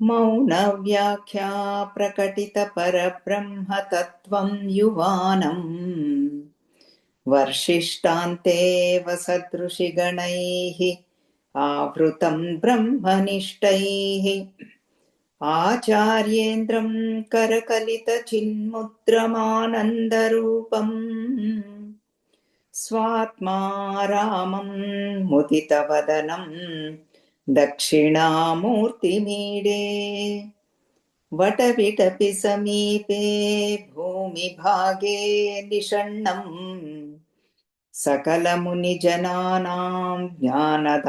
मौनव्याख्या प्रकटितपरब्रह्मतत्त्वं युवानम् वर्षिष्टान्तेव सदृशिगणैः आवृतं ब्रह्मनिष्ठैः आचार्येन्द्रं करकलितचिन्मुद्रमानन्दरूपम् स्वात्मा रामं मुदितवदनं दक्षिणामूर्तिमीडे वटविटपि समीपे भूमिभागे निषण्णम् सकलमुनिजनानां ज्ञानदातारमारात्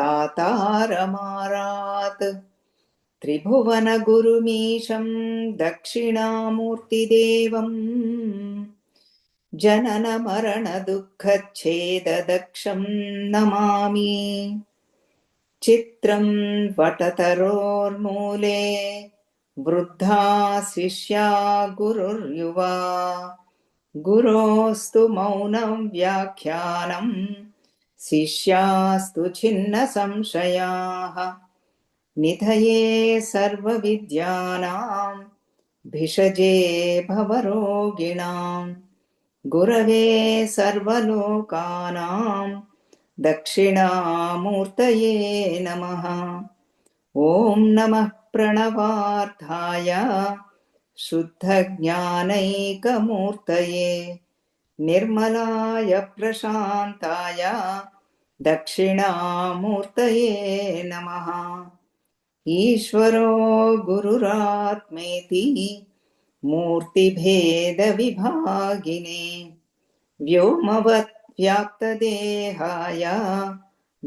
त्रिभुवनगुरुमीशं दक्षिणामूर्तिदेवम् जननमरणदुःखच्छेददक्षं नमामि चित्रं वटतरोर्मूले वृद्धा शिष्या गुरुर्युवा गुरोस्तु मौनं व्याख्यानं शिष्यास्तु छिन्नसंशयाः निधये सर्वविद्यानां भिषजे भवरोगिणां गुरवे सर्वलोकानां दक्षिणामूर्तये नमः। ॐ नमः प्रणवार्थाय शुद्धज्ञानैकमूर्तये निर्मलाय प्रशान्ताय दक्षिणामूर्तये नमः। ईश्वरो गुरुरात्मेति मूर्तिभेदविभागिने व्योमवत् व्याप्तदेहाय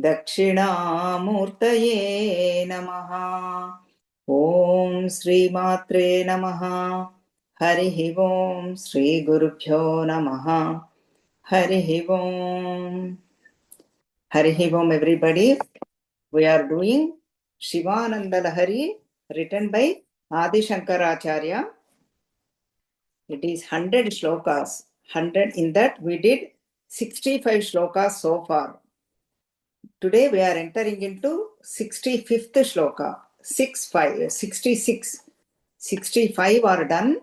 दक्षिणामूर्तये नमः। ॐ श्रीमात्रे नमः। हरिः ॐ श्रीगुरुभ्यो नमः। हरिः ॐ। हरिः ॐ everybody. We are doing Shivananda Lahari written by Adi Shankaracharya. It is 100 shlokas. 100 in that we did 65 shlokas so far. Today we are entering into 65th shloka. 66. 65 are done.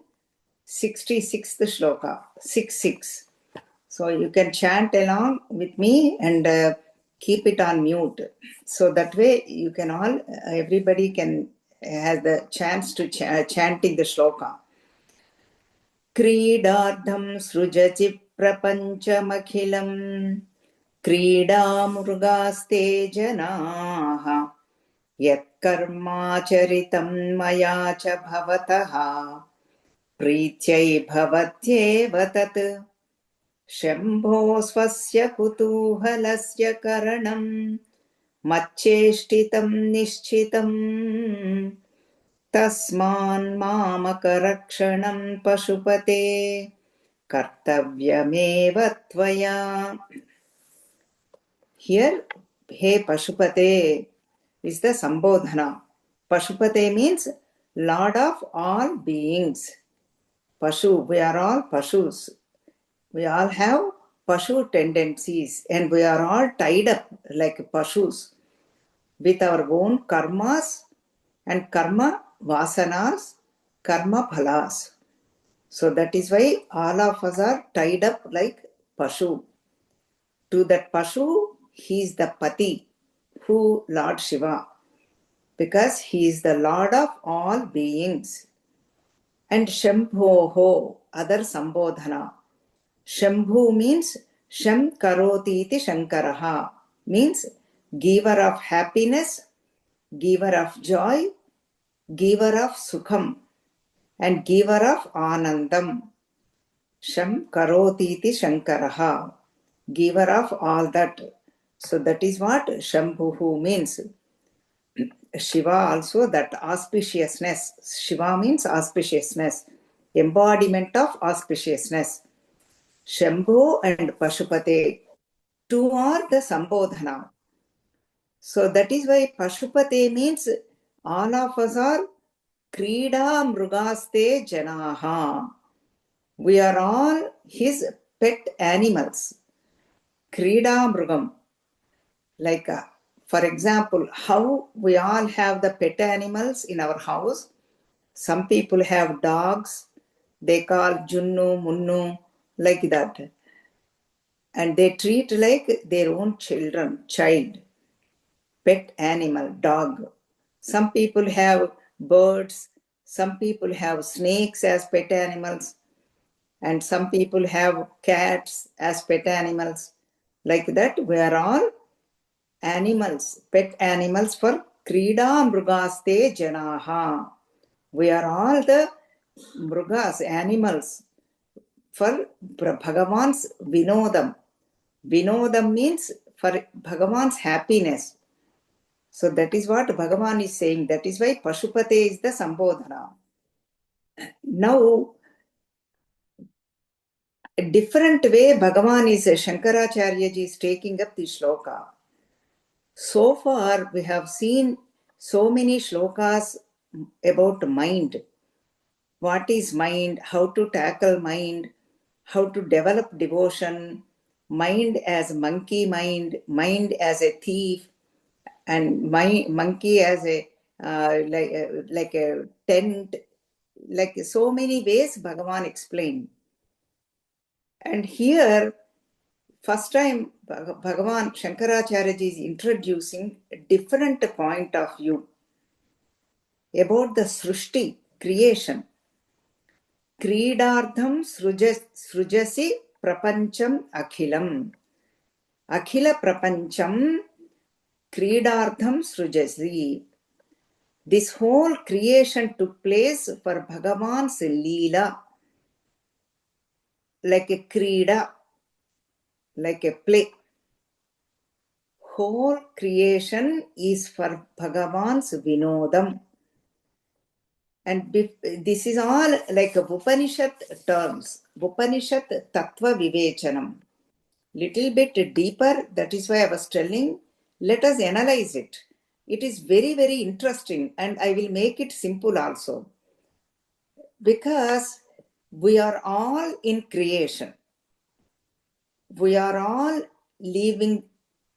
66th shloka. 66. So you can chant along with me and keep it on mute. So that way you can all, everybody can has the chance to chanting the shloka. क्रीडार्थं सृजति प्रपञ्चमखिलम् क्रीडामृगास्ते जनाः यत्कर्माचरितं मया च भवतः प्रीत्यै भवत्येव तत् शम्भो स्वस्य कुतूहलस्य करणं मच्चेष्टितं निश्चितम् तस्मान् मामकरक्षणं पशुपते कर्तव्यमेव त्वया. Here, He Pashupate is the Sambodhana. Pashupate means Lord of all beings. Pashu, we are all Pashus. We all have Pashu tendencies and we are all tied up like Pashus with our own karmas and karma vasanas, karma phalas. So that is why all of us are tied up like Pashu. To that Pashu, he is the Pati, who Lord Shiva, because he is the Lord of all beings. And Shambhoho, other Sambodhana. Shambhu means Sham Karoti iti Shankaraha, means giver of happiness, giver of joy, giver of Sukham, and giver of Anandam. Sham Karoti iti Shankaraha, giver of all that. So that is what Shambhu means. Shiva also, that auspiciousness. Shiva means auspiciousness, embodiment of auspiciousness. Shambhu and Pashupate, two are the Sambodhana. So that is why Pashupate means all of us are Krida Mrugaste Janaha. We are all his pet animals. Krida Mrugam. Like, for example, how we all have the pet animals in our house. Some people have dogs, they call Junnu, Munnu, like that. And they treat like their own child, pet animal, dog. Some people have birds, some people have snakes as pet animals, and some people have cats as pet animals. Like that, we are all animals, pet animals for Krida Mrugaste Janaha. We are all the mrugas, animals for Bhagavan's Vinodam. Vinodam means for Bhagavan's happiness. So that is what Bhagavan is saying. That is why Pashupate is the Sambodhana. Now, a different way Bhagavan is, Shankaracharya ji is taking up the shloka. So far, we have seen so many shlokas about mind. What is mind? How to tackle mind? How to develop devotion? Mind as monkey mind, mind as a thief, and monkey as a like a tent. Like so many ways Bhagavan explained. And here, first time Bhagavan Shankaracharya ji is introducing a different point of view about the Srushti, creation. Kridardham srujasi prapancham akhilam. Akhila prapancham kridardham srujasi. This whole creation took place for Bhagavan's Leela, like a krida, like a play. Whole creation is for Bhagavan's Vinodam. And this is all like Upanishad terms, Upanishad Tattva Vivechanam. Little bit deeper, that is why I was telling, let us analyze it. It is very, very interesting, and I will make it simple also. Because we are all in creation. We are all living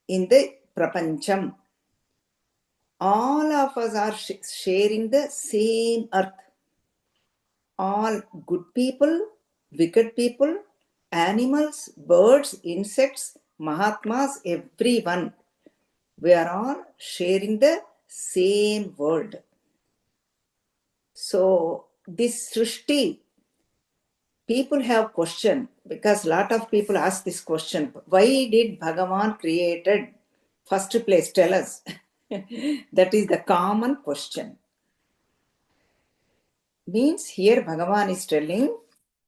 in the prapancham. All of us are sharing the same earth. All good people, wicked people, animals, birds, insects, Mahatmas, everyone. We are all sharing the same world. So this Srishti, people have question, because a lot of people ask this question, why did Bhagavan created first place? Tell us. That is the common question. Means here Bhagavan is telling,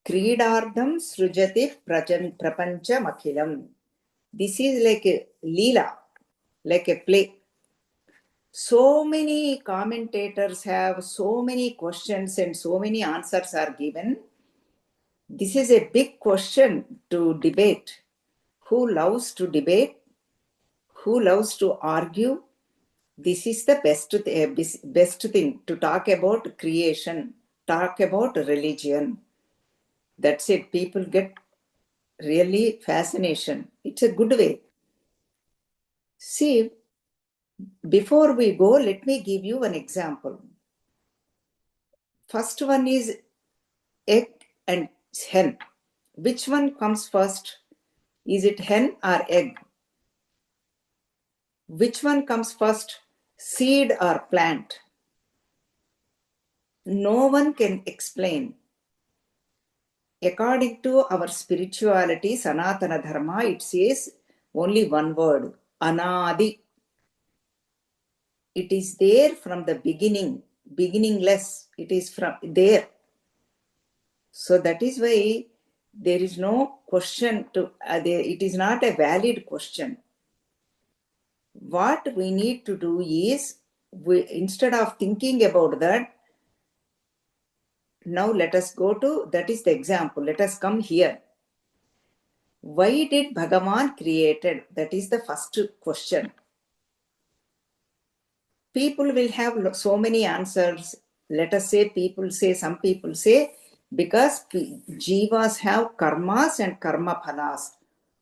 Kridardham srujati prapancham akhilam. This is like a leela, like a play. So many commentators have so many questions and so many answers are given. This is a big question to debate. Who loves to debate? Who loves to argue? This is the best thing to talk about creation, talk about religion. That's it. People get really fascination. It's a good way. See, before we go, let me give you an example. First one is egg and hen. Which one comes first? Is it hen or egg? Which one comes first? Seed or plant? No one can explain. According to our spirituality, Sanatana Dharma, it says only one word, Anadi. It is there from the beginning, beginningless. It is from there. So that is why there is no question to, it is not a valid question. What we need to do is, instead of thinking about that, now let us go to, that is the example. Let us come here. Why did Bhagavan created? That is the first question. People will have so many answers. Let us say, some people say, because jivas have karmas and karma phalas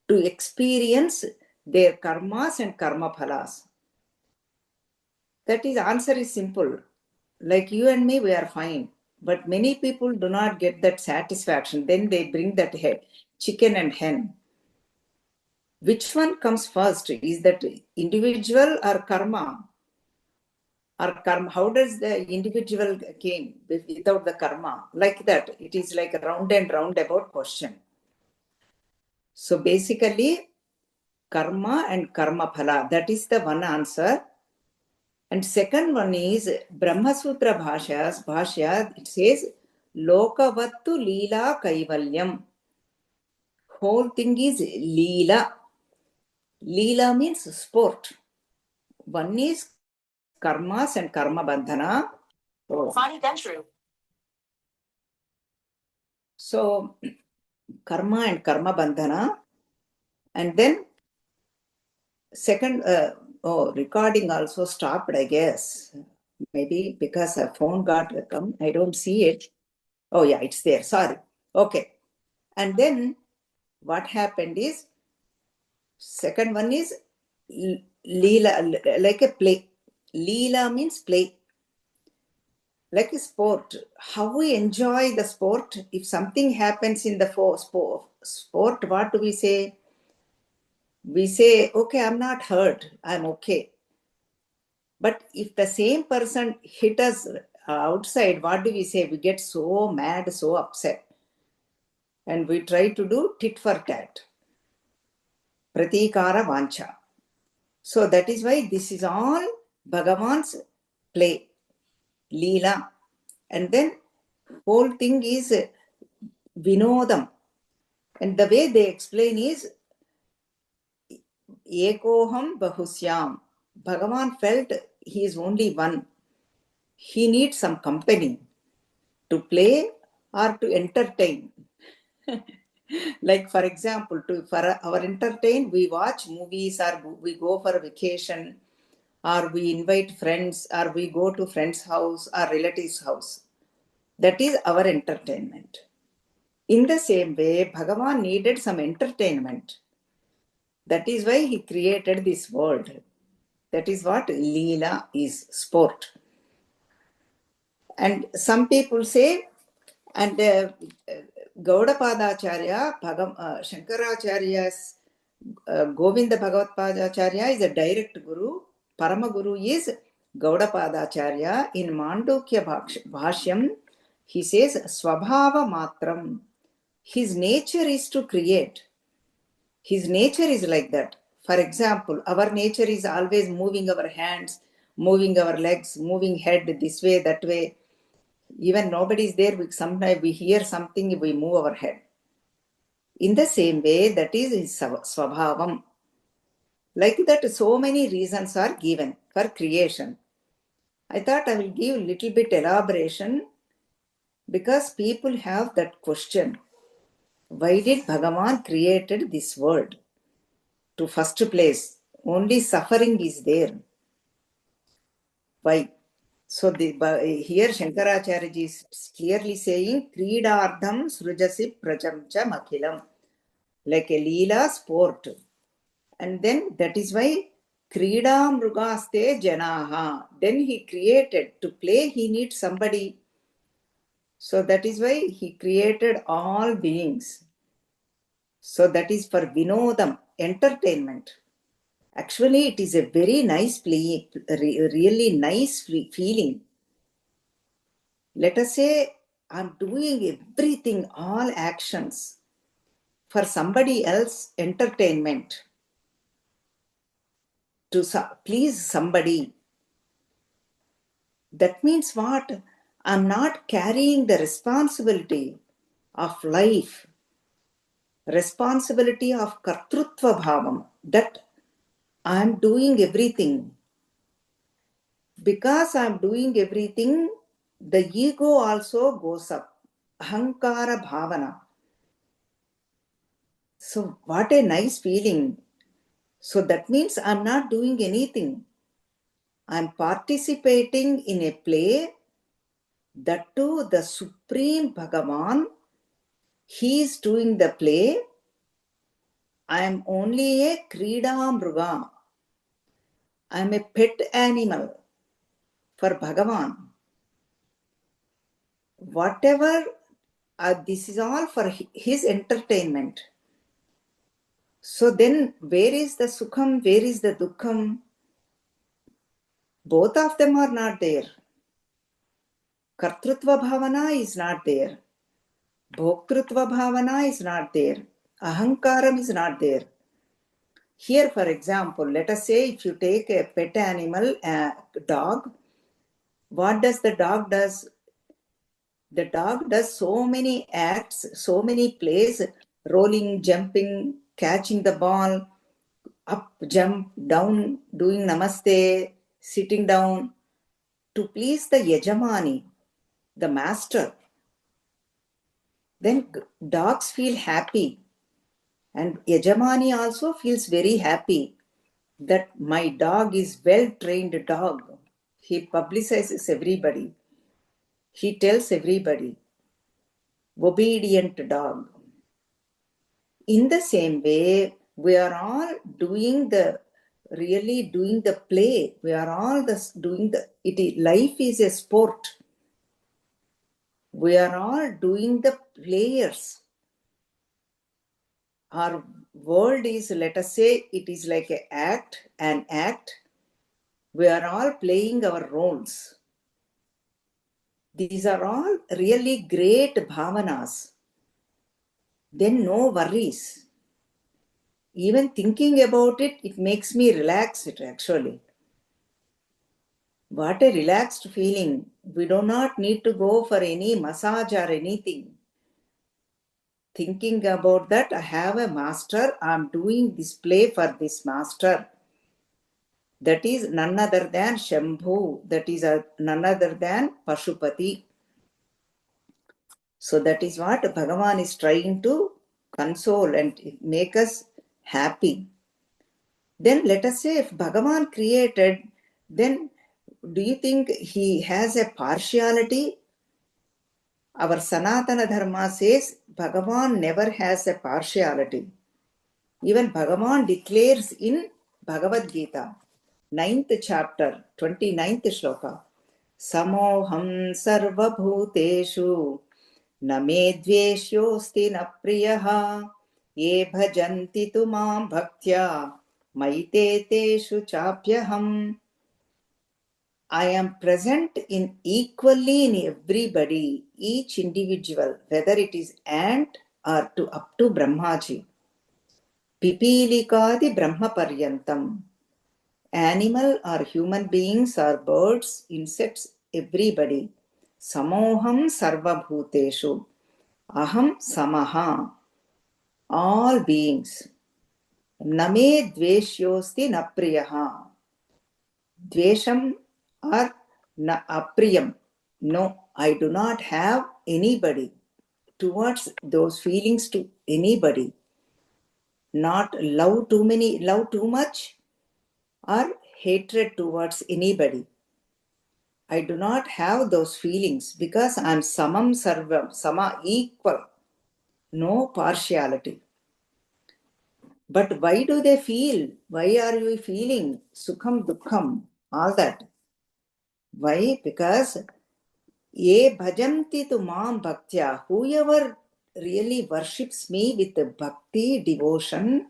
to experience their karmas and karma phalas. That is, answer is simple. Like you and me, we are fine. But many people do not get that satisfaction. Then they bring that head, chicken and hen. Which one comes first? Is that individual or karma? Or karma? How does the individual came without the karma? Like that. It is like a round and roundabout question. So basically, karma and karma phala. That is the one answer. And second one is Brahma Sutra Bhashya, it says Lokavattu Leela Kaivalyam. Whole thing is Leela. Leela means sport. One is karmas and karma bandhana. Oh. Funny, then true. So karma and karma bandhana. And then second, recording also stopped, I guess. Maybe because a phone got come. I don't see it. Oh, yeah, it's there. Sorry. Okay. And then what happened is, second one is Leela, like a play. Leela means play. Like a sport. How we enjoy the sport. If something happens in the sport, what do we say? We say, okay, I'm not hurt. I'm okay. But if the same person hit us outside, what do we say? We get so mad, so upset. And we try to do tit for tat. Pratikara vancha. So that is why this is all Bhagavan's play, Leela. And then whole thing is Vinodam. And the way they explain is Ekoham Bahusyam. Bhagavan felt he is only one. He needs some company to play or to entertain. Like, for example, for our entertain, we watch movies or we go for a vacation or we invite friends or we go to friend's house or relative's house. That is our entertainment. In the same way, Bhagavan needed some entertainment. That is why he created this world. That is what Leela is, sport. And some people say, and Gaudapadacharya, Shankaracharya's Govinda Bhagavat Padacharya is a direct guru. Parama Guru is Gaudapadacharya. In Mandukya Bhashyam, he says Swabhava Matram. His nature is to create. His nature is like that. For example, our nature is always moving our hands, moving our legs, moving head this way, that way. Even nobody is there, sometimes we hear something, we move our head. In the same way, that is his swabhavam. Like that, so many reasons are given for creation. I thought I will give a little bit elaboration because people have that question. Why did Bhagavan created this world? To first place, only suffering is there. Why? So here Shankaracharya is clearly saying, Kridardham srujasi prajamcha makhilam. Like a Leela sport. And then that is why Krida Mrugaste Janaha. Then he created, to play he needs somebody. So that is why he created all beings. So that is for Vinodam, entertainment. Actually, it is a very nice play, really nice feeling. Let us say I'm doing everything, all actions for somebody else entertainment, to please somebody. That means what? I'm not carrying the responsibility of life, responsibility of kartrutva bhavam, that I'm doing everything. Because I'm doing everything, the ego also goes up. Ahankara bhavana. So what a nice feeling. So that means I'm not doing anything. I'm participating in a play. That too, the Supreme Bhagavan, he is doing the play. I am only a Krida Mruga. I am a pet animal for Bhagavan. Whatever, this is all for his entertainment. So then, where is the Sukham? Where is the Dukkham? Both of them are not there. Kartrutva Bhavana is not there. Bhoktrutva Bhavana is not there. Ahankaram is not there. Here, for example, let us say if you take a pet animal, a dog, what does the dog does? The dog does so many acts, so many plays, rolling, jumping, catching the ball, up, jump, down, doing namaste, sitting down, to please the yajamani, the master. Then dogs feel happy, and yajamani also feels very happy that my dog is well-trained dog. He publicizes everybody. He tells everybody, obedient dog. In the same way, we are all doing the play. We are all doing life is a sport. We are all doing the players. Our world is, let us say, it is like an act. We are all playing our roles. These are all really great bhavanas. Then no worries. Even thinking about it, it makes me relaxed actually. What a relaxed feeling. We do not need to go for any massage or anything. Thinking about that, I have a master, I am doing this play for this master. That is none other than Shambhu, that is none other than Pashupati. So that is what Bhagavan is trying to console and make us happy. Then let us say if Bhagavan created, then do you think he has a partiality? Our Sanatana Dharma says Bhagavan never has a partiality. Even Bhagavan declares in Bhagavad Gita, 9th chapter, 29th shloka, Samoham sarva bhuteshu na me dveshyosti na priyaha ye bhajanti tu mam bhaktya maite teshu chapyaham. I am present equally in everybody, each individual, whether it is ant or up to Brahmaji. Pipilikadi Brahma Paryantam. Animal or human beings or birds, insects, everybody. Samoham sarva bhuteshu. Aham samaha. All beings. Name dveshyosti na priyaha. Dvesham or na apriyam. No, I do not have anybody towards those feelings to anybody. Not love too much, or hatred towards anybody. I do not have those feelings because I am samam sarvam, sama, equal, no partiality. But why do they feel? Why are you feeling sukham, dukkham, all that? Why? Because ye bhajanti tu mam bhaktya, whoever really worships me with bhakti, devotion,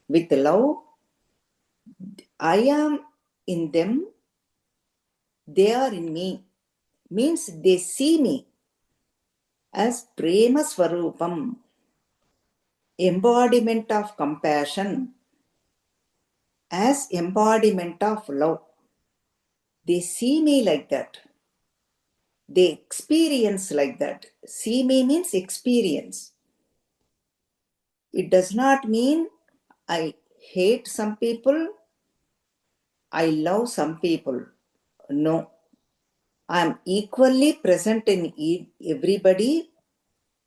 with love, I am in them, they are in me. Means they see me as prema swarupam, embodiment of compassion, as embodiment of love. They see me like that. They experience like that. See me means experience. It does not mean I hate some people, I love some people. No. I am equally present in everybody.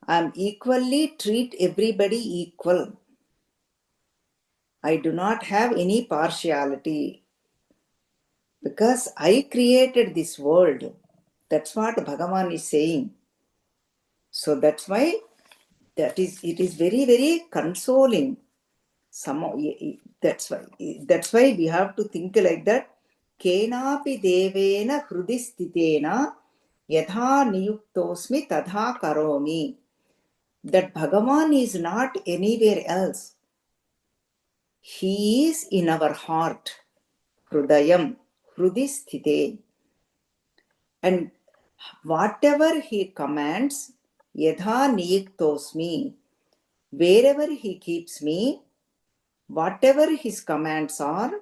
I am equally treat everybody equal. I do not have any partiality because I created this world. That's what Bhagavan is saying. So that's why it is very, very consoling That's why we have to think like that. Kenapi devena hrudistitena yatha niyuktosmi tadha karomi. That Bhagavan is not anywhere else. He is in our heart. Hrudayam, hrudisthite. And whatever he commands, yadha niyiktosmi, wherever he keeps me, whatever his commands are,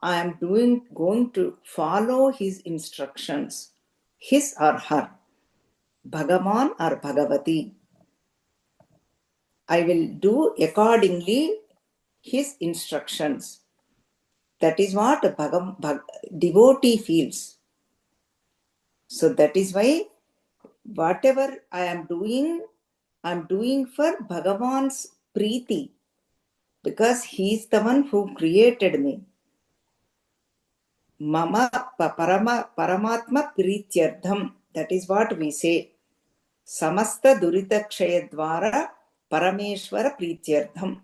I am going to follow his instructions, his or her, Bhagavan or Bhagavati. I will do accordingly his instructions. That is what a devotee feels. So that is why whatever I am doing for Bhagavan's Preeti, because he is the one who created me. Mama Paramatma Prityardham. That is what we say. Samasta Duritakshayadvara Parameshwara Prityardham.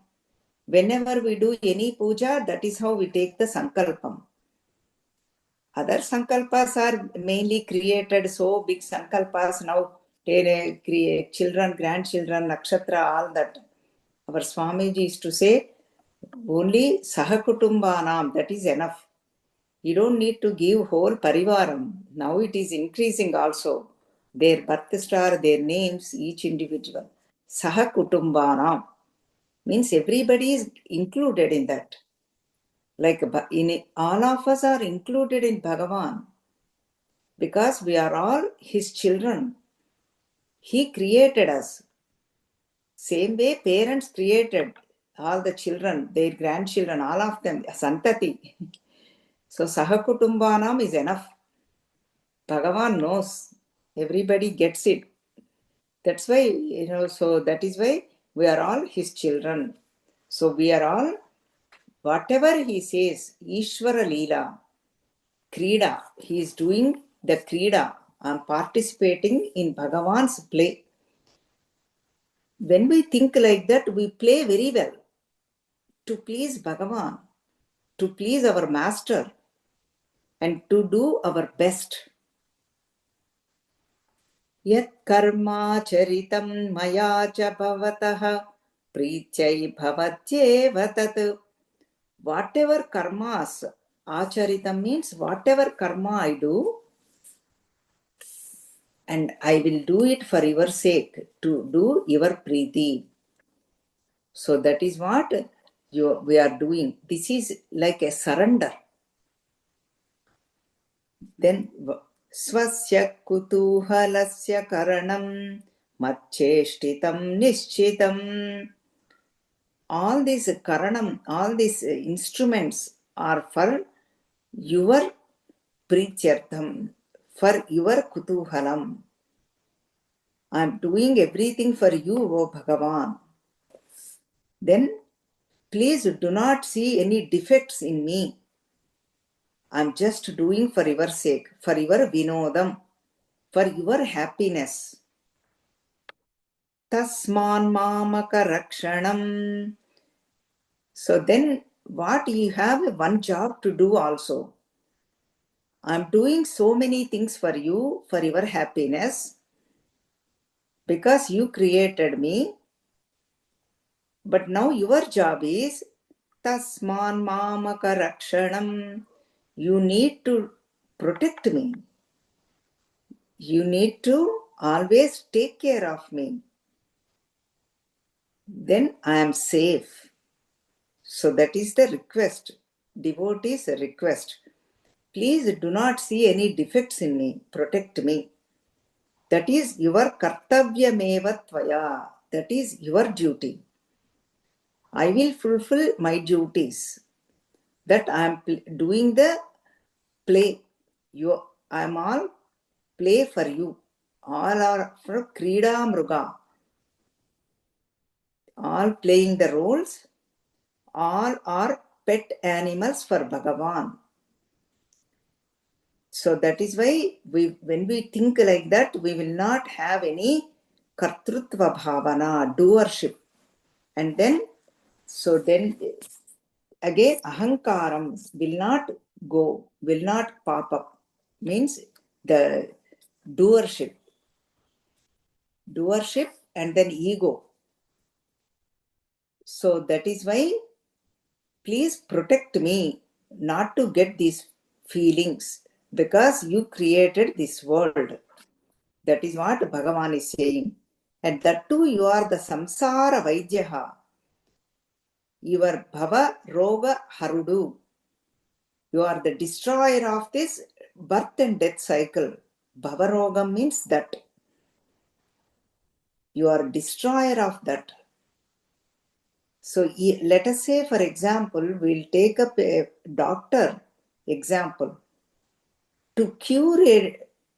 Whenever we do any puja, that is how we take the sankalpam. Other sankalpas are mainly created, so big sankalpas now create children, grandchildren, nakshatra, all that. Our Swamiji used to say, only sahakutumbanam, that is enough. You don't need to give whole parivaram. Now it is increasing also. Their birth star, their names, each individual. Sahakutumbanam means everybody is included in that. Like all of us are included in Bhagavan because we are all his children. He created us. Same way parents created all the children, their grandchildren, all of them, santati. So sahakutumbanam is enough. Bhagavan knows. Everybody gets it. That's why, so that is why we are all his children. So we are all, whatever he says, Ishvara Leela, Krida, he is doing the Krida. I'm participating in Bhagavan's play. When we think like that, we play very well to please Bhagavan, to please our master, and to do our best. Yat karma charitam maya cha bhavatah prichai bhavatyeva tat. Whatever karmas, acharitam means whatever karma I do, and I will do it for your sake, to do your preeti. So that is what we are doing. This is like a surrender. Then swasya kutuhalasya karanam maccheshtitam nishchitam. All these karanam, all these instruments are for your prityartham, for your kutuhalam. I am doing everything for you, O Bhagavan. Then please do not see any defects in me. I am just doing for your sake, for your vinodam, for your happiness. Tasman mamaka rakshanam. So then what you have one job to do also. I am doing so many things for you, for your happiness, because you created me. But now your job is Tasman mamaka rakshanam. You need to protect me. You need to always take care of me. Then I am safe. So that is the request. Devotee's request. Please do not see any defects in me. Protect me. That is your kartavyameva tvaya. That is your duty. I will fulfill my duties. That I am doing the play. I am all play for you. All are for Krida Mruga. All playing the roles. All are pet animals for Bhagavan. So that is why when we think like that, we will not have any kartrutva bhavana, doership. And then So then again, ahankaram will not go, will not pop up. Means the doership and then ego. So that is why, please protect me not to get these feelings, because you created this world. That is what Bhagavan is saying. And that too, you are the samsara vaidyaha. Your bhava roga harudu. You are the destroyer of this birth and death cycle. Bhava roga means that. You are destroyer of that. So let us say, for example, we'll take up a doctor example. To cure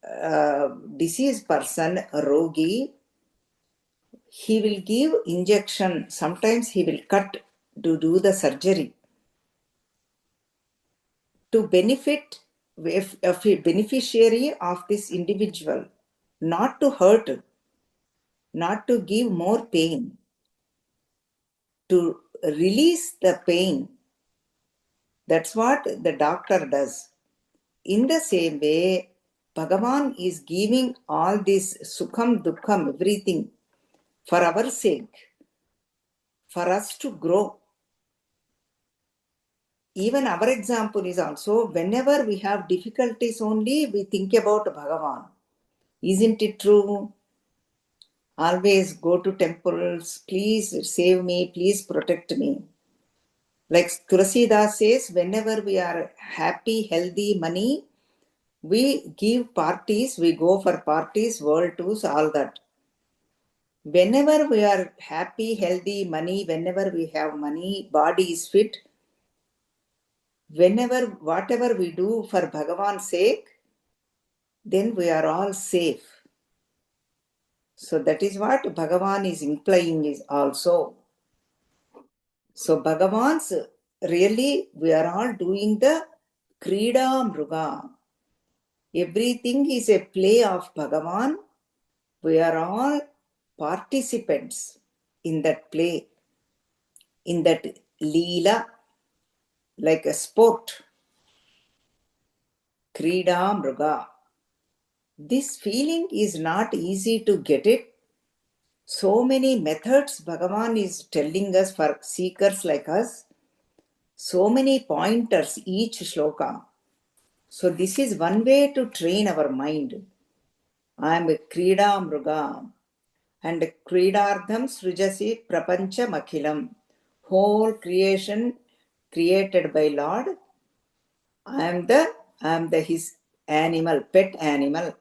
a diseased person, a rogi, he will give injection. Sometimes he will cut to do the surgery. To benefit of a beneficiary of this individual, not to hurt, not to give more pain, to release the pain. That's what the doctor does. In the same way, Bhagavan is giving all this sukham, dukkham, everything for our sake, for us to grow. Even our example is also, whenever we have difficulties only, we think about Bhagavan. Isn't it true? Always go to temples, please save me, please protect me. Like Tulasidas says, whenever we are happy, healthy, money, we give parties, we go for parties, world tours, all that. Whenever we are happy, healthy, money, whenever we have money, body is fit, whenever, whatever we do for Bhagavan's sake, then we are all safe. So that is what Bhagavan is implying is also. So Bhagavan's, really, we are all doing the Krida Mruga. Everything is a play of Bhagavan. We are all participants in that play, in that Leela, like a sport. Krida Mruga. This feeling is not easy to get it. So many methods Bhagavan is telling us for seekers like us. So many pointers, each shloka. So this is one way to train our mind. I am a Krida Mruga. And Kridardham Srijasi Prapancha Makhilam. Whole creation created by Lord. I am the his animal, pet animal.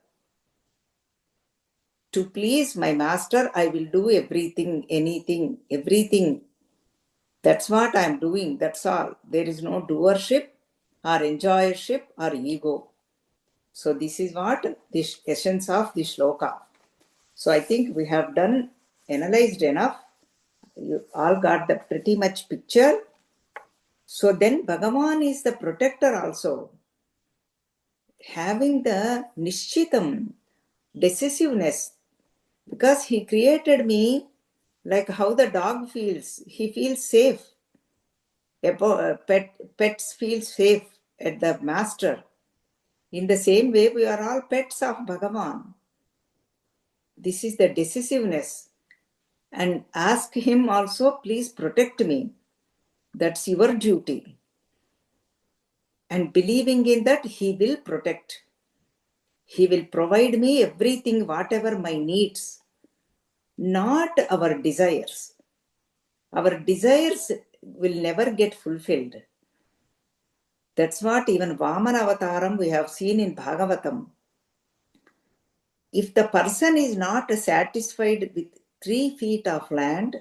To please my master, I will do everything, anything, everything. That's what I am doing, that's all. There is no doership or enjoyership or ego. So this is what the essence of the shloka. So I think we have analyzed enough. You all got the pretty much picture. So then Bhagavan is the protector also. Having the nishchitam, decisiveness, because he created me like how the dog feels. He feels safe. Pets feel safe at the master. In the same way, we are all pets of Bhagavan. This is the decisiveness. And ask him also, please protect me. That's your duty. And believing in that, he will protect. He will provide me everything, whatever my needs, not our desires. Our desires will never get fulfilled. That's what even Vamana Avataram we have seen in Bhagavatam. If the person is not satisfied with 3 feet of land,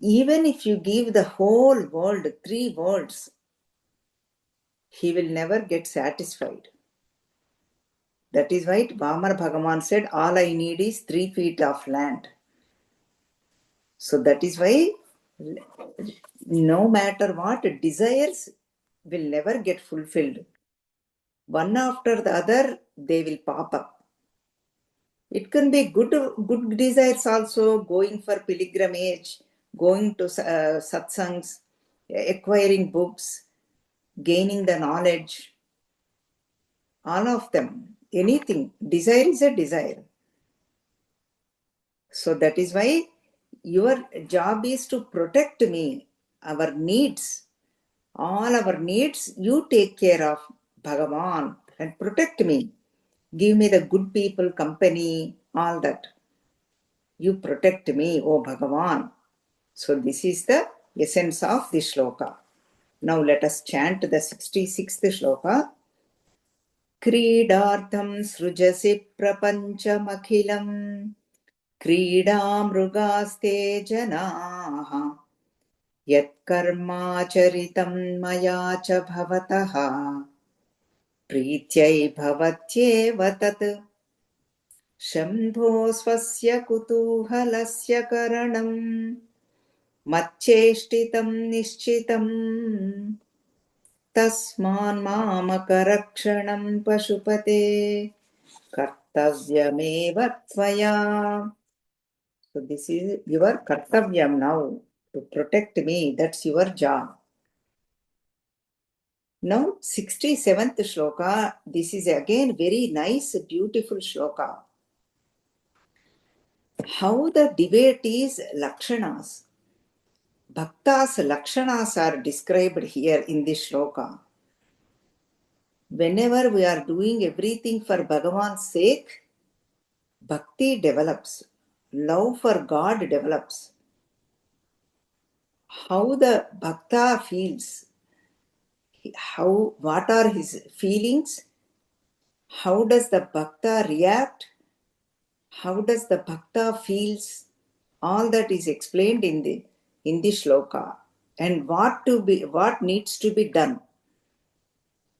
even if you give the whole world 3 worlds, he will never get satisfied. That is why Vamana Bhagavan said, all I need is 3 feet of land. So that is why no matter what, desires will never get fulfilled. One after the other, they will pop up. It can be good desires also, going for pilgrimage, going to satsangs, acquiring books, gaining the knowledge, all of them, anything. Desire is a desire. So that is why your job is to protect me, our needs. All our needs, you take care of, Bhagavan, and protect me. Give me the good people, company, all that. You protect me, O Bhagavan. So this is the essence of this shloka. Now let us chant the 66th shloka. क्रीडार्थं सृजसि प्रपञ्चमखिलम् क्रीडामृगास्ते जनाः यत्कर्माचरितं मया च भवतः प्रीत्यै भवत्येव तत् शम्भो स्वस्य कुतूहलस्य करणम् मच्चेष्टितं निश्चितम् तस्मान्मामकरक्षणं पशुपते कर्तव्यमेव त्वया. So this is your kartavyam now, to protect me. That's your job. Now 67th shloka. This is again very nice, beautiful shloka. How the devotees' lakshanas, bhaktas' lakshanas are described here in this shloka. Whenever we are doing everything for Bhagavan's sake, bhakti develops, love for God develops. How the bhakta feels, what are his feelings, how does the bhakta react, how does the bhakta feels, all that is explained in the shloka, and what needs to be done.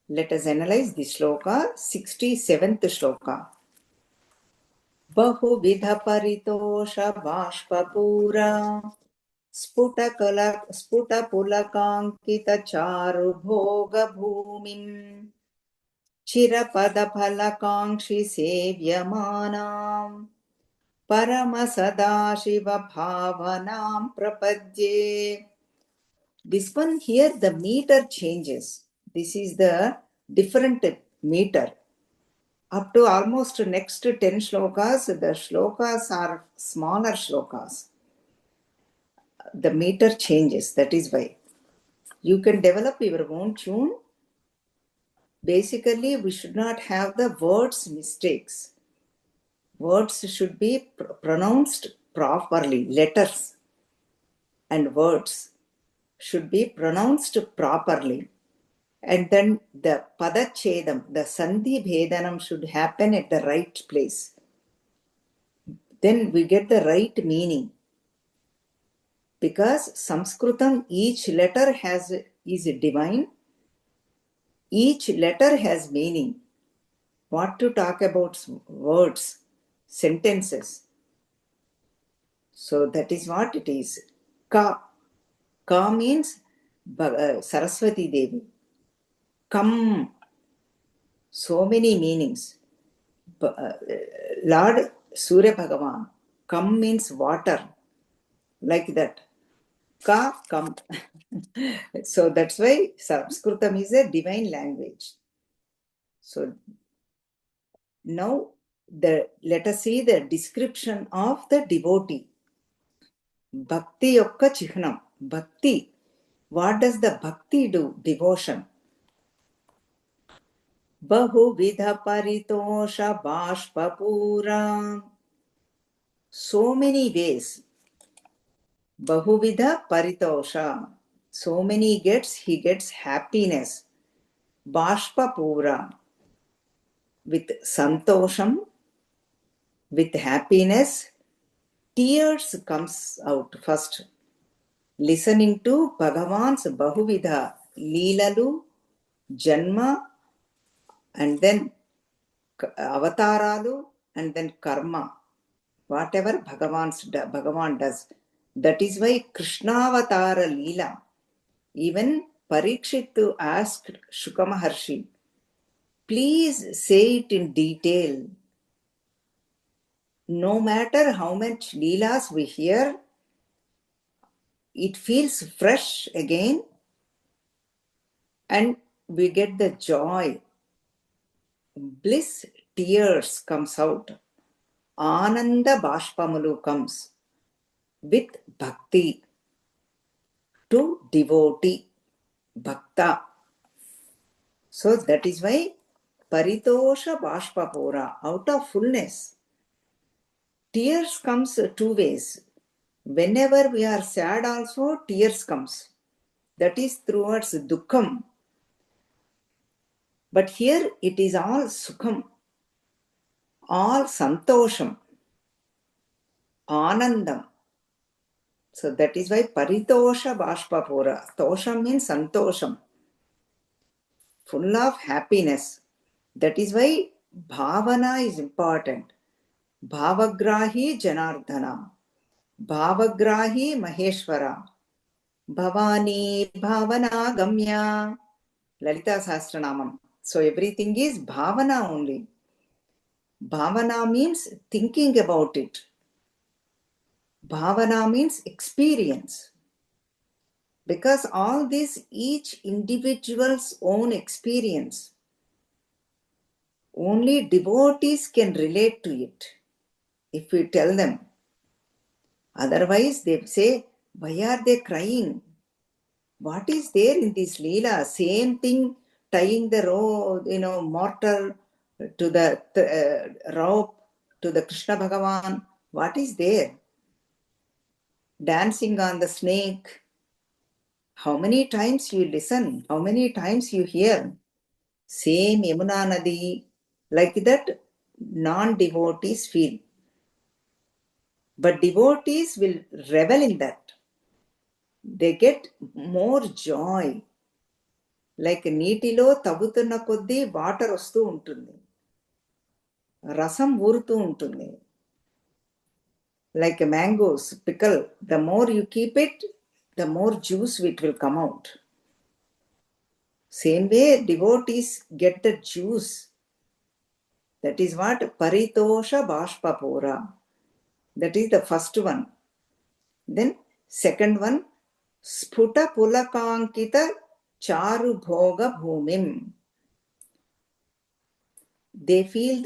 Let us analyze this shloka, 67th shloka. बहुविध परितोष बाष्पपूरा स्फुटपुलकाङ्कितचारुभोगभूमिम् चिरपदफलकाङ्क्षि सेव्यमानां परमसदाशिवभावनां प्रपद्ये. This one here, the meter changes. This is the different meter. Up to almost next 10 shlokas, the shlokas are smaller shlokas. The meter changes, that is why. You can develop your own tune. Basically, we should not have the words mistakes. Words should be pronounced properly. Letters and words should be pronounced properly. And then the padachedam, the sandhi bhedanam should happen at the right place. Then we get the right meaning. Because Sanskritam, each letter is divine. Each letter has meaning. What to talk about words, sentences. So that is what it is. Ka. Ka means Saraswati Devi. Kam. So many meanings. Lord Surya Bhagavan. Kam means water. Like that. Ka, kam. So that's why Sanskritam is a divine language. So now let us see the description of the devotee. Bhakti yokka chihnam. Bhakti. What does the bhakti do? Devotion. Bahuvidha paritosha bashpapura. So many ways. Bahuvidha paritosha. So many he gets happiness. Bashpapura. With santosham, with happiness, tears comes out first. Listening to Bhagavan's Bahuvidha Leelalu, Janma, and then Avataralu, and then Karma. Whatever Bhagavan does. That is why Krishnavatara Leela. Even Parikshit asked Shuka Maharshi, please say it in detail. No matter how much Leelas we hear, it feels fresh again, and we get the joy, bliss, tears comes out. Ananda Bashpamulu comes with bhakti to devotee, bhakta. So that is why Paritosha Bashpapura, out of fullness. Tears comes two ways. Whenever we are sad also, tears comes. That is towards dukkham. But here it is all sukham, all santosham, anandam. So that is why Paritosha Bashpapura. Tosham means santosham, full of happiness. That is why bhavana is important. Bhavagrahi Janardhana, Bhavagrahi Maheshwara, Bhavani Bhavana Gamya, Lalita Sahasranamam. So everything is bhavana only. Bhavana means thinking about it. Bhavana means experience. Because all this, each individual's own experience, only devotees can relate to it if we tell them. Otherwise, they say, why are they crying? What is there in this Leela? Same thing, tying the mortar to the rope to the Krishna Bhagavan. What is there? Dancing on the snake. How many times you listen? How many times you hear? Same Yamuna Nadi. Like that, non-devotees feel. But devotees will revel in that. They get more joy. Like నీటిలో తగుతున్న కొద్దీ water వస్తూ ఉంటుంది, రసం ఊరుతూ ఉంటుంది. Like mangoes pickle, the more you keep it, the more juice it will come out. Same way devotees get the juice. That is what Paritosha Bashpapura. That is the first one. Then second one, Sputa Pulakankita Charu Bhoga Bhumim. They feel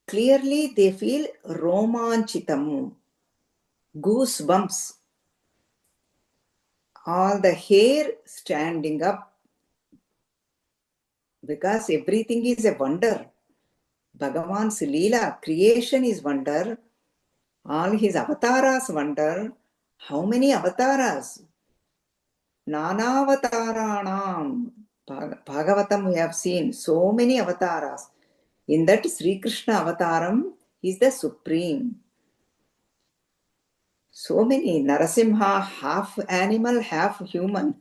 clearly they feel romanchitam, goosebumps, all the hair standing up, because everything is a wonder. Bhagavan's Leela, creation is wonder, all his avatars wonder. How many avatars? Nanavataranam. Bhagavatam we have seen so many avatars. In that Sri Krishna avataram is the supreme. So many. Narasimha, half animal, half human.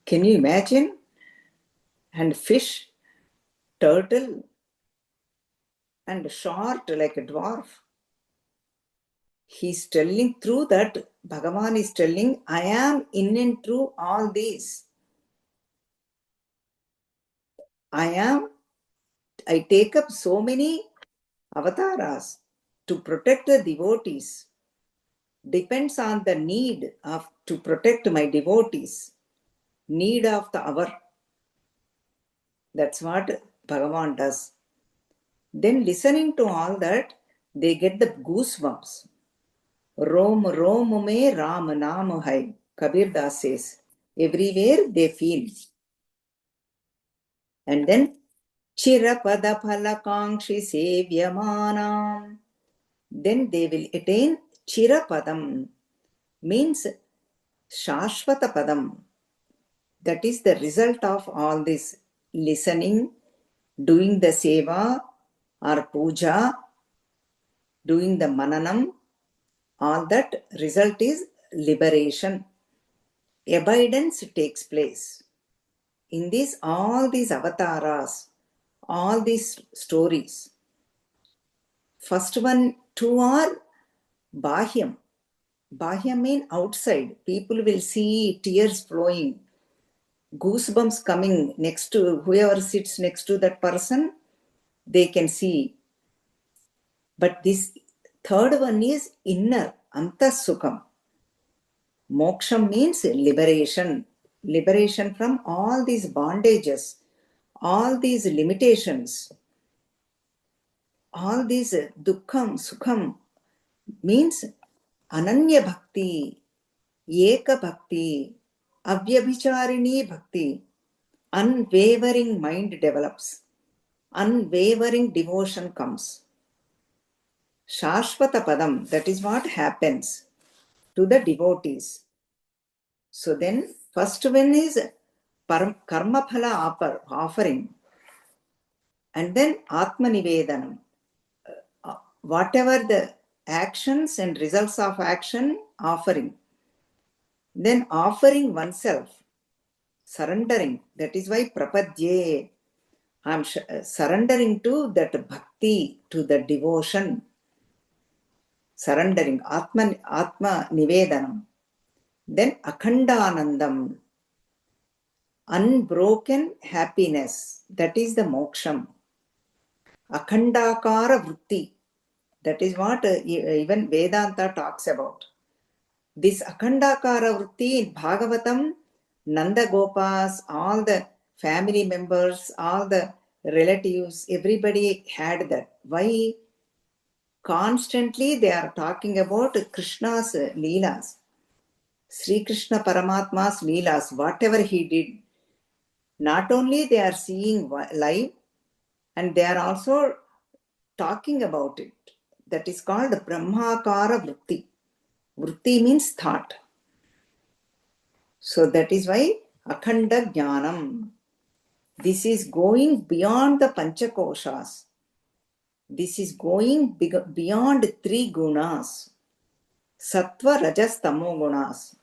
Can you imagine? And fish, turtle, and short like a dwarf. He's telling through that, Bhagavan is telling, I am in and through all these. I take up so many avatars to protect the devotees. Depends on the need to protect my devotees. Need of the hour. That's what Bhagavan does. Then listening to all that, they get the goosebumps. Rom Rom me Ram Naam hai, Kabir Das says. Everywhere they feel. And then Chirapada Phalakankshi Sevyamanam. Then they will attain Chirapadam, means Shashvata Padam. That is the result of all this listening, doing the seva or puja, doing the mananam. All that result is liberation. Abidance takes place. In this, all these avatars, all these stories. First one, two are Bahyam. Bahyam means outside. People will see tears flowing, goosebumps coming next to whoever sits next to that person, they can see. But this third one is inner, Antasukam. Moksha means liberation. Liberation from all these bondages, all these limitations, all these dukkham, sukham, means ananya bhakti, eka bhakti, avyabhicharini bhakti. Unwavering mind develops. Unwavering devotion comes. Shashvata padam, that is what happens to the devotees. So then, first one is karma phala offering, and then atma nivedanam. Whatever the actions and results of action, offering. Then offering oneself, surrendering. That is why prapadye. I am surrendering to that bhakti, to the devotion. Surrendering, atma nivedanam. Then akhandanandam, unbroken happiness. That is the moksham. Akhandakara vritti. That is what even Vedanta talks about. This Akhandakara vritti in Bhagavatam, Nanda Gopas, all the family members, all the relatives, everybody had that. Why? Constantly they are talking about Krishna's Leelas. Sri Krishna Paramatma's Leelas, whatever he did. Not only they are seeing live, and they are also talking about it. That is called Brahmakara Vritti. Vritti means thought. So that is why Akhanda Jnanam. This is going beyond the Panchakoshas. This is going beyond three gunas. Sattva, Rajas, Tamo gunas.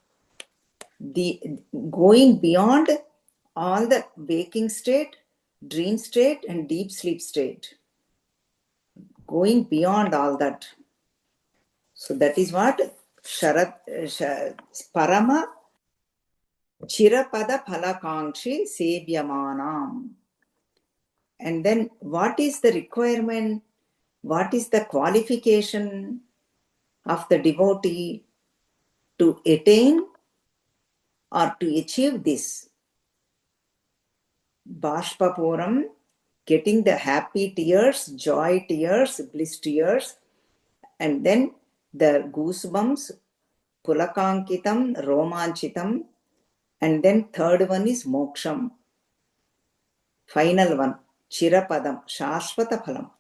Going beyond all the waking state, dream state, and deep sleep state. Going beyond all that. So that is what Parama Chirapada Phalakankshi Sevyamanam. And then what is the requirement? What is the qualification of the devotee to attain or to achieve this? Bashpapuram, getting the happy tears, joy tears, bliss tears, and then the goosebumps, pulakankitam, romanchitam, and then third one is moksham. Final one, chirapadam, shashvata phalam.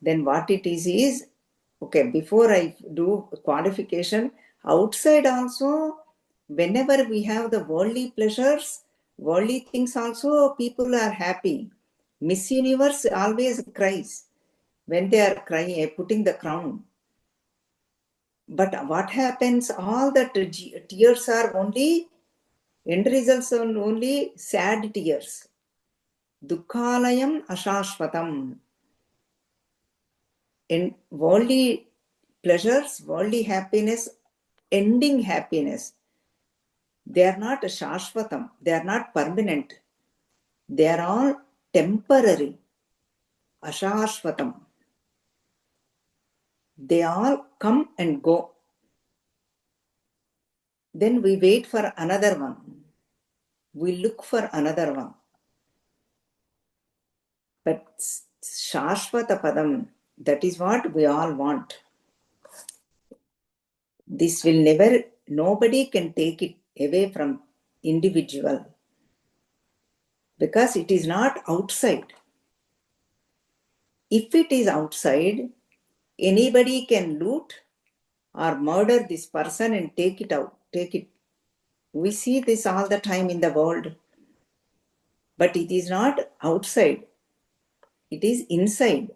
Then what it is, okay, before I do qualification, outside also, whenever we have the worldly pleasures, worldly things also, people are happy. Miss Universe always cries when they are crying, putting the crown. But what happens? All the tears are only, end results are only sad tears. Dukkhalayam ashashvatam. In worldly pleasures, worldly happiness, ending happiness, they are not shashvatam, they are not permanent. They are all temporary. Ashashvatam. They all come and go. Then we wait for another one. We look for another one. But shashvata padam, that is what we all want. This will never, nobody can take it away from individual. Because it is not outside. If it is outside, anybody can loot or murder this person and take it out, take it. We see this all the time in the world. But it is not outside. It is inside.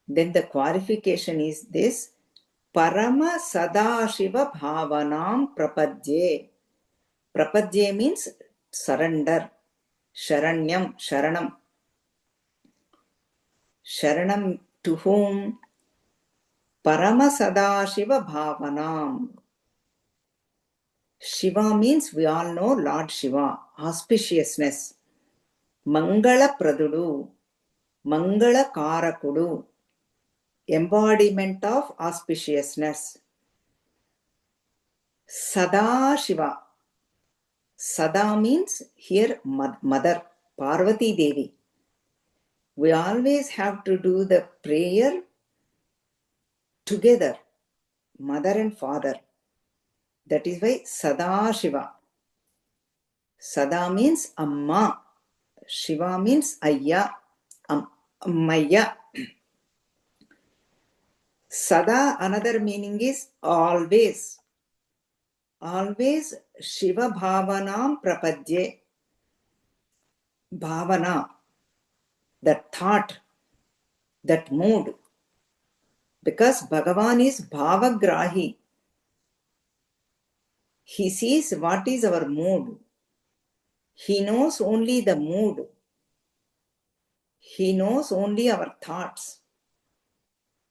Then the qualification is this, Parama Sadashiva Bhavanam Prapadye. Prapadye means surrender. Sharanyam, Sharanam. Sharanam to whom? Parama Sadashiva Bhavanam. Shiva means we all know Lord Shiva, auspiciousness. Mangala Pradudu, Mangala Karakudu, embodiment of auspiciousness. Sada Shiva. Sada means here mother, Parvati Devi. We always have to do the prayer together, mother and father. That is why Sada Shiva. Sada means Amma. Shiva means Ayya. Ammayya. Sada, another meaning is always. Always Shiva Bhavanam Prapadye. Bhavana, that thought, that mood. Because Bhagavan is Bhavagrahi. He sees what is our mood. He knows only the mood. He knows only our thoughts.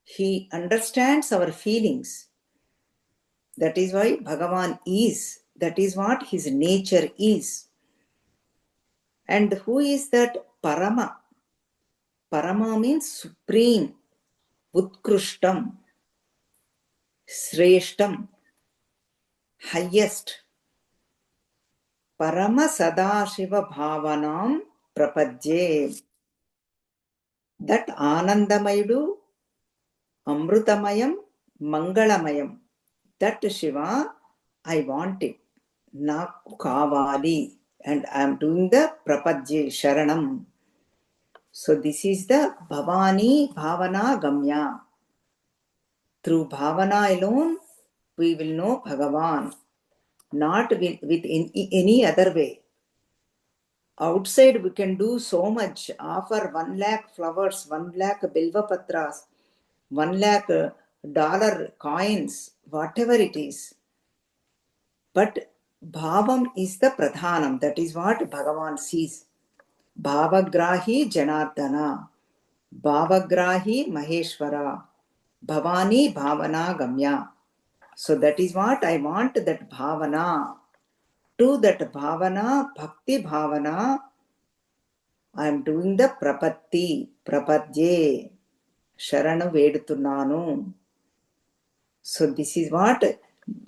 He understands our feelings. That is why Bhagavan is. That is what his nature is. And who is that Parama? Parama means supreme, Utkrishtam, Sreshtam, highest. Parama Sadashiva Bhavanam Prapadye. That Anandamayudu, Amrutamayam, Mangalamayam. That Shiva, I want it. Naku Kavali. And I am doing the Prapadye Sharanam. So this is the Bhavani Bhavana Gamya. Through Bhavana alone, we will know Bhagavan. Not with any other way. Outside we can do so much. Offer 1 lakh flowers, 1 lakh bilva patras, 1 lakh dollar coins, whatever it is. But Bhavam is the Pradhanam. That is what Bhagavan sees. Bhavagrahi Janardana, Bhavagrahi Maheshwara, Bhavani Bhavana Gamya. So that is what I want, that Bhavana. To that Bhavana, Bhakti Bhavana, I am doing the Prapatti, Prapadye, Sharanu Vedutunanu. So this is what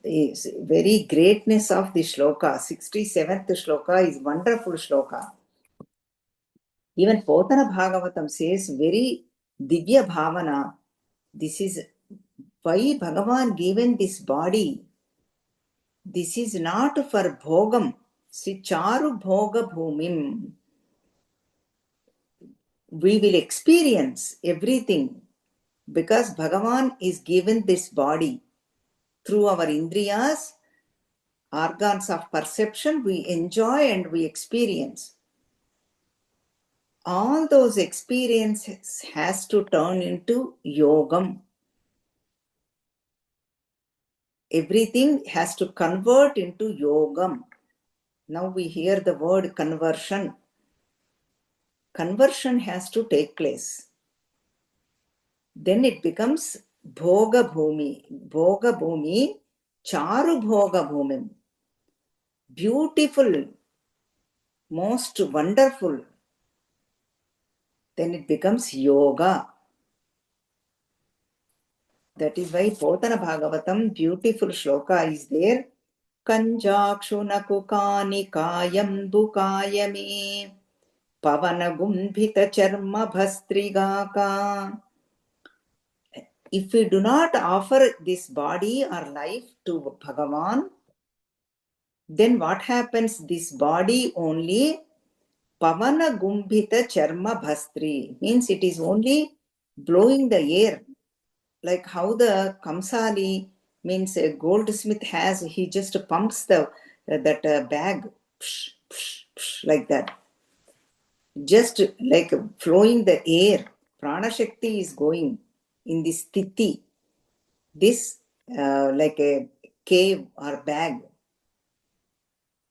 is very greatness of the shloka. 67th shloka is wonderful shloka. Even Potana Bhagavatam says very Divya Bhavana. This is why Bhagavan given this body. This is not for Bhogam. Si Charu Bhoga Bhumim. We will experience everything because Bhagavan is given this body. Through our indriyas, organs of perception, we enjoy and we experience. All those experiences has to turn into yogam. Everything has to convert into yogam. Now we hear the word conversion. Conversion has to take place. Then it becomes bhoga bhumi. Bhoga bhumi, charu bhoga bhumim. Beautiful, most wonderful. Then it becomes yoga. That is why Potana Bhagavatam, beautiful shloka is there. Kanjakshu kani kayam bukayame pavana gumbhita charma bhastrigaka. If we do not offer this body or life to Bhagavan, then what happens? This body only pavana gumbhita charma bhastri means it is only blowing the air. Like how the Kamsali means a goldsmith has, he just pumps that bag psh, psh, psh, like that. Just like flowing the air. Prana Shakti is going in this sthiti. This like a cave or bag.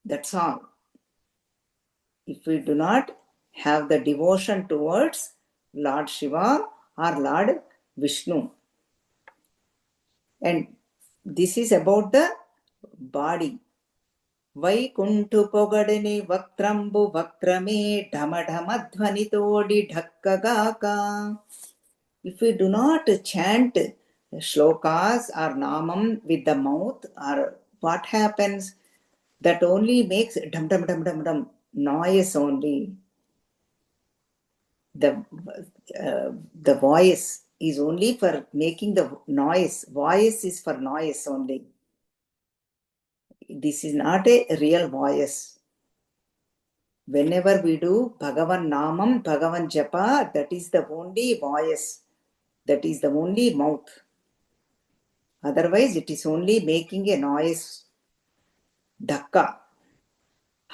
That's all. If we do not have the devotion towards Lord Shiva or Lord Vishnu. And this is about the body. Vaikuntu pogadini vaktrambu vakrame dhamadhamadhvanitodi dhakkagaka. If we do not chant shlokas or namam with the mouth or what happens? That only makes dum dum dum dum dum noise only. The voice is only for making the noise. Voice is for noise only. This is not a real voice. Whenever we do Bhagavan Namam, Bhagavan Japa, that is the only voice. That is the only mouth. Otherwise, it is only making a noise. Dhakka.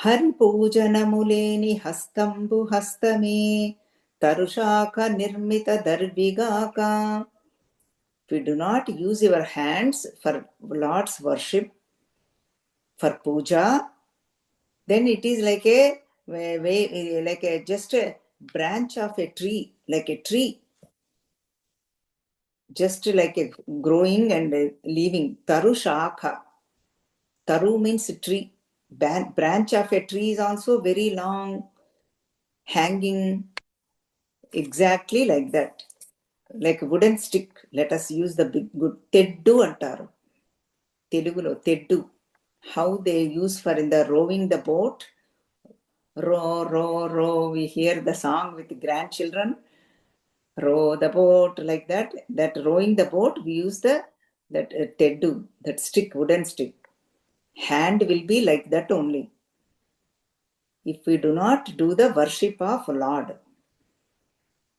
Hari Pujanamuleni Hastambu Hastame Tarushaka Nirmita Darvigaka. If we do not use our hands for Lord's worship, for puja, then it is like just a branch of a tree, like a tree, just like a growing and leaving. Taru shakha. Taru means tree. Branch of a tree is also very long, hanging, exactly like that. Like a wooden stick. Let us use the big good teddu antaru. Telugulo teddu. How they use for in the rowing the boat. Row, row, row. We hear the song with the grandchildren. Row the boat like that. That rowing the boat, we use that teddu, that stick, wooden stick. Hand will be like that only. If we do not do the worship of Lord.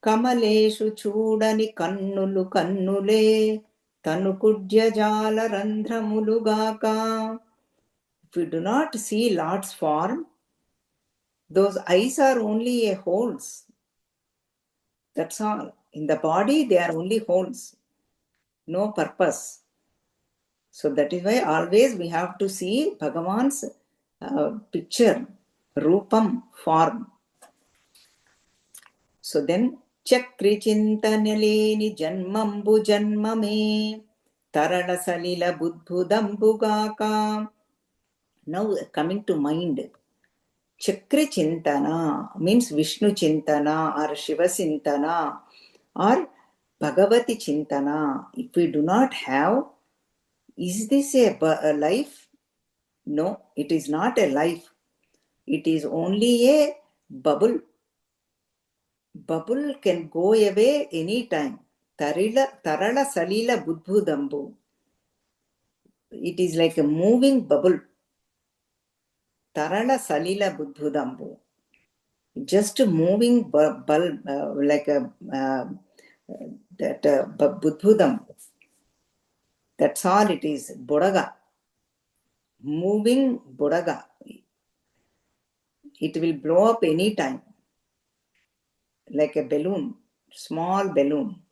Kamaleshu chudani kannulu kannule tanukudya jala randramulugaka. If we do not see Lord's form, those eyes are only a holes. That's all. In the body, they are only holes. No purpose. So that is why always we have to see Bhagavan's picture, Rupam, form. So then, Chakri Chintanaleni Janmambu Janmame Tarada Salila Budbudambugaka. Now coming to mind. Chakri Chintana means Vishnu Chintana or Shiva Chintana or Bhagavati Chintana. If we do not have, is this a life? No, it is not a life. It is only a bubble. Bubble can go away anytime. Tarala Salila Budbudambu. It is like a moving bubble. Tarala Salila Budbudambu. Just moving bulb, like a Budbudam. That's all it is. Bodaga. Moving Bodaga. It will blow up anytime. Like a balloon. Small balloon.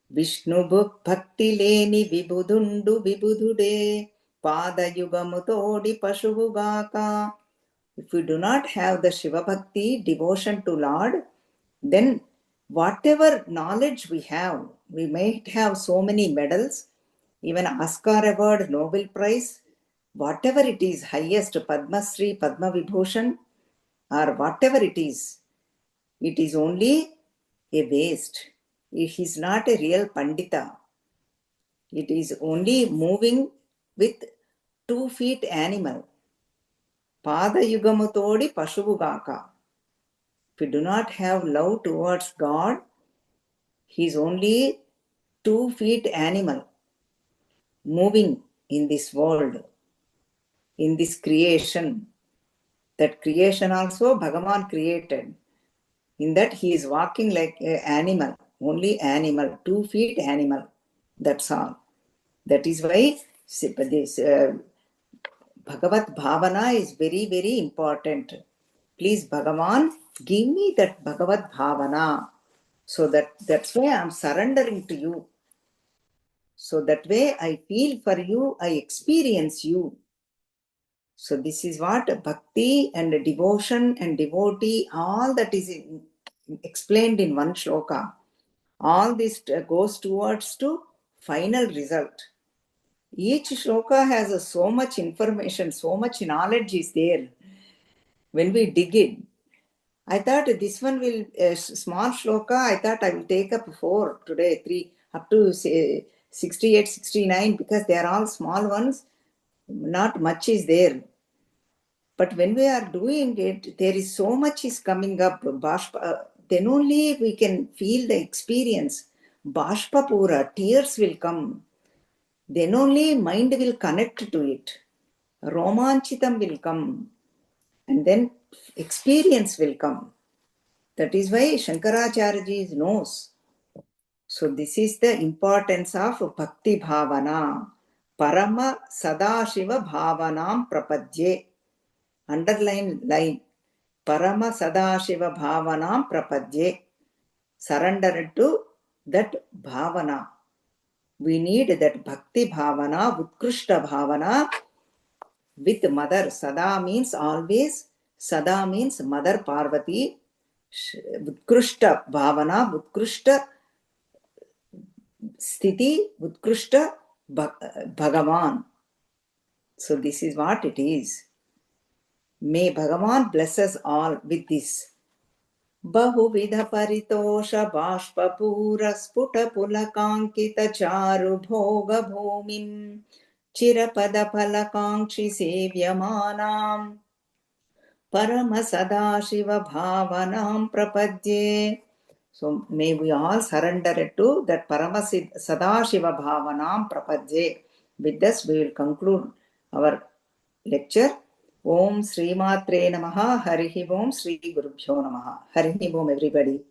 Vishnu bhakti leni vibudundu vibudude pada yugamutodi pashuvugaka. If we do not have the Shiva Bhakti, devotion to Lord, then whatever knowledge we have, we might have so many medals, even Oscar Award, Nobel Prize, whatever it is, highest Padma Shri, Padma Vibhushan, or whatever it is only a waste. It is not a real Pandita. It is only moving with 2 feet animal. Pada yugamutodi pashuvugaka. If we do not have love towards God, he is only 2 feet animal moving in this world, in this creation. That creation also Bhagavan created. In that he is walking like an animal, only animal, 2 feet animal. That's all. That is why this Bhagavat Bhavana is very, very important. Please, Bhagavan, give me that Bhagavat Bhavana. So that's why I'm surrendering to you. So that way I feel for you, I experience you. So this is what bhakti and devotion and devotee, all that is explained in one shloka. All this goes towards to final result. Each shloka has so much information, so much knowledge is there. When we dig in, I thought this one will, small shloka, I thought I will take up 4 today, 3, up to say 68, 69, because they are all small ones. not much is there. But when we are doing it, there is so much is coming up. Bashpa, then only we can feel the experience. Bashpa pura, tears will come. Then only mind will connect to it. Romanchitam will come. And then experience will come. That is why Shankaracharya knows. So this is the importance of Bhakti Bhavana. Parama Sadashiva Bhavanam Prapadye. Underline line. Parama Sadashiva Bhavanam Prapadye. Surrender to that Bhavana. We need that Bhakti Bhavana, Utkrishta Bhavana with Mother. Sada means always. Sada means Mother Parvati. Utkrishta Bhavana, Utkrishta Sthiti, Utkrishta Bhagavan. So this is what it is. May Bhagavan bless us all with this. Bahuvidha paritosha bashpapura sputa pulakankita charu bhoga bhumim chirapada palakankshi sevyamanam parama sadashiva bhavanam prapadye. So may we all surrender to that parama sadashiva bhavanam prapadye. With this we will conclude our lecture. Om Sri Matre Namaha. Harihi Om Sri Gurubhyo Namaha. Harihi Om everybody.